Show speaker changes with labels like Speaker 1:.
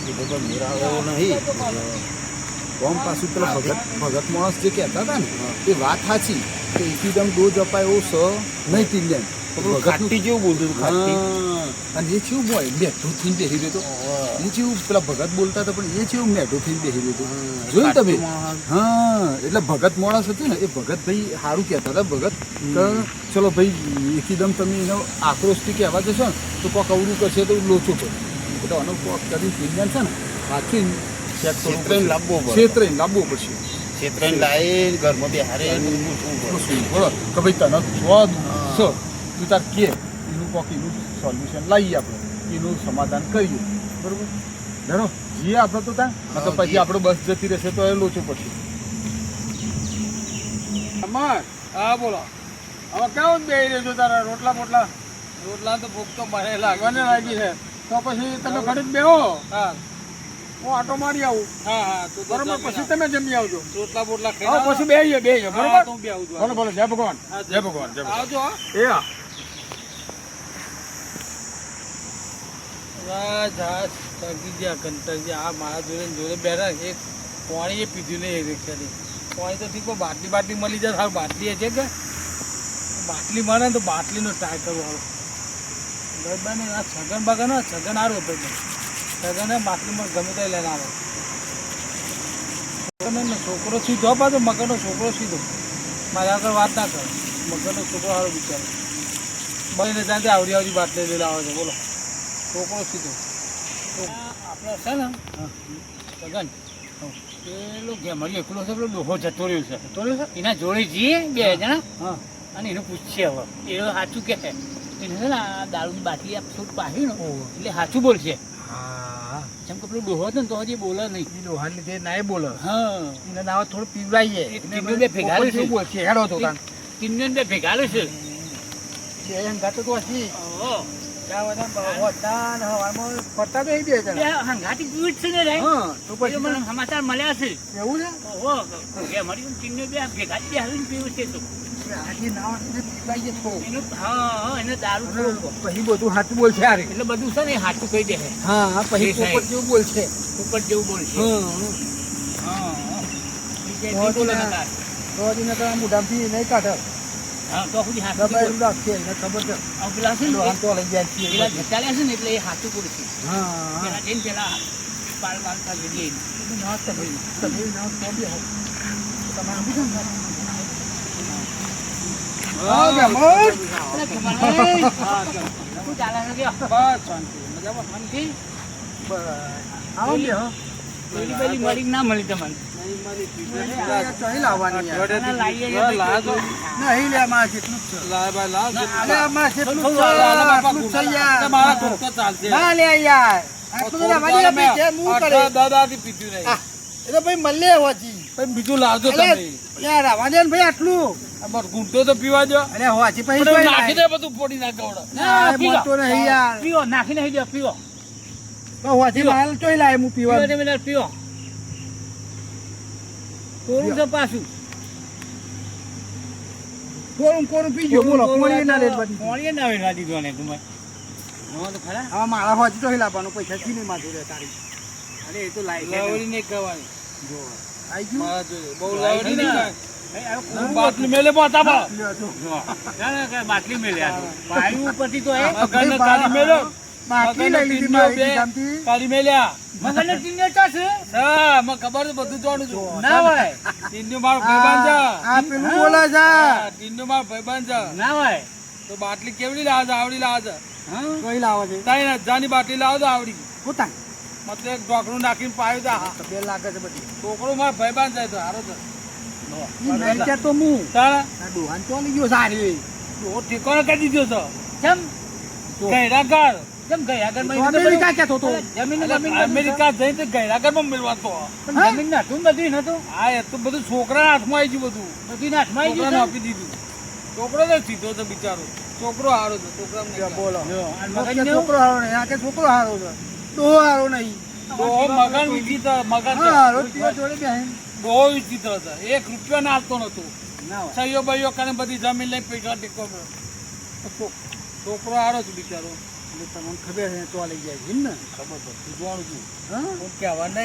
Speaker 1: એ બધો મેળાવો નહીં. કોમ પાછું પેલા ભગત માણસ જે કહેતા હતા ને એ વાત સાચી કે એકદમ ડોઝ અપાય એવું સ નહીં ટીલિયન
Speaker 2: ખાટી જેવું બોલતું હતું, ખાટી.
Speaker 1: અને એ કેવું હોય મેઠું થઈને બેસી રહ્યો હતો. એ જેવું પેલા ભગત બોલતા હતા પણ એ જેવું મેઠું થઈને બેસી રહ્યો હતો. જોયું તમે? હા, એટલે ભગત માણસ હતું ને એ ભગત ભાઈ સારું કહેતા હતા. ભગત કે ચલો ભાઈ એકદમ તમે એનો આક્રોશથી કહેવા જશો ને તો કોક અવરું કરશે તો લોચો કરે. એટલે આનો કોક કરી ટીલિયન છે ને હાથી
Speaker 2: ક્ષેત્રને લાવવો પડે.
Speaker 1: ક્ષેત્રને લાવવો પડશે.
Speaker 2: ક્ષેત્રને લાવીને ઘરમાં બેહારે
Speaker 1: શું બોલો કે ભાઈ તને સ્વાદ છે તું તાર કે એનું કોક એનું સોલ્યુશન લાવીએ આપણે એનું સમાધાન કરીએ. બરાબર ધરો જીએ આપણે તો ત્યાં મતલબ પછી આપણે બસ જતી રહેશે તો એ લોચો પડશે.
Speaker 3: હા બોલો. હવે કેવું બે રહ્યો છો તારા રોટલા તો ભૂખ તો મને લાગવાને લાગી છે. તો પછી તમે ઘડી જ બેહો. હા, હું આટો મારી આવું. હા બરોબર, પછી તમે જમી આવજો. રોટલા બોટલા ખાઈ પછી બેહીએ બરોબર. બોલો બોલો, જય ભગવાન. જય ભગવાન. આવજો. એ હા. આ મારા જોડે બેઠા એક પાણી એ પીધું નહીં રિક્ષાની. પાણી તો ઠીક બાટલી મળી જાય. સારું બાટલી એ છે કે બાટલી મળે ને તો બાટલીનો ટ્રાય કરવો સારું. ગરબાને આ છગન બગન છગન સારું હતો. છગને બાટલીમાં ગમે તે લઈને આવે. છોકરો સીધો પાછો મગરનો છોકરો સીધો. મારા આગળ વાત ના કરે. મગરનો છોકરો સારો બિચારો બનીને ત્યાંથી આવડી બાટલી લઈને આવે છે. બોલો, છોકરો સીધો. આપણે છે ને છગન પેલો ઘેમડી એકલો છે. પેલો ડોહો જતો રહ્યો છે. એના જોડે જઈએ બે જણા. હા, અને એને પૂછીએ હવે એ સાચું કે એને છે ને આ દારૂની બાટલી થોડું પાછી ને એટલે સાચું બોલશે. હા, જેમ કે પેલું ડોહો હતો ને તો હજી બોલે નહીં. ડોહા લીધે ના એ બોલે. હા, એને નાવા થોડું પીવડાવીએ. તીનો બે ભેગા શું બોલશે? હેડો તો તીનો બે ભેગા છે. એમ ગાતો તો હજી સમાચાર મળ્યા છે. એવું છે? એને દારૂ પછી બધું સાચું બોલશે. એટલે બધું છે ને સાચું કહી દે. હા, પછી પોપટ જેવું બોલશે. પોપટ જેવું બોલશે. મોઢામાંથી નહીં કાઢે. હા, તો સુધી હાથ રાખશે. એને ખબર છે. પેલા છે ને તો લઈ જાય છે. પેલા જતાલ્યા છે ને એટલે એ હાથું પડશે. હા, પેલા જઈને પેલા પાલ પાલતા જઈએ. ના મળી તમને બીજું લાવજો ભાઈ. આટલું ગુંટો તો પીવા દો. નાખી દે બધું પોડી નાખી નાખી નહીં દો. પીવો પીવો કોરું છે પાછું. કોરું પીજો. બોલો, કોણી ના વેઠવા દીધો ને તું ખરા. મારા હોજી તો લાવવાનું પૈસા થી નહીં માથું રે તારી. અરે એ તો લાવડી નહીં કરવાની. જો આઈ ગયું બહુ લાવડી નહીં. બાટલી મેલે બોતા બાટલી મેલ્યા પાયું ઉપરથી તો મેલો બાટલી લઈ લીધી કાઢી મેલ્યા. મને ટીન્યો ચાસે હા, મને ખબર છે બધું જાણું છું. ના ભાઈ, ટીન્યો મારો ભાઈબંધ છે. આ પેલું બોલે છે ટીન્યો મારો ભાઈબંધ છે. ના ભાઈ, તો બાટલી કેવડી લાવે છે? આવડી લાવે છે. હા, કઈ લાવે છે? 3000 ની બાટલી લાવો તો આવડી પોતા મતલબ એક ઢોકણું નાખીને પાયું તા. બે લાગે છે બધી. છોકરો મારો ભાઈબંધ છે તો હારો છે. તો હું તારા ડોહાન ચોલી ગયો સારી ઠીકોને કહી દીધો છો. કેમ ગૈરાગર? કેમ ગૈરાગર અમેરિકા કેતો તો? અમેરિકા જઈ તો ગૈરાગરમાં મેળવાતો. જમીન નાખું નથી નતું. હા, એ તો બધું છોકરા હાથમાં આવી ગયું. બધું હાથમાં આવી ગયું. આપી દીધું. છોકરો તો સીધો તો બિચારો. છોકરો હારો છે. છોકરા બોલો છોકરો હારો નહીં. આ કે છોકરો હારો છે. ડોહો હારો નહીં. મગન વિચિત્ર. મગન જોડે બેન બહુ વિચિત્ર હતા. 1 રૂપિયો ના આપતો નતો. સહીઓ બહીઓ કરીને બધી જમીન લઈ પૈસા ટેકો. છોકરો હારો છે બિચારો. એટલે તમને ખબર છે તો લઈ જાય છે એમ ને
Speaker 2: ખબર પડતી જાણું છું
Speaker 3: હા
Speaker 4: કહેવા નહીં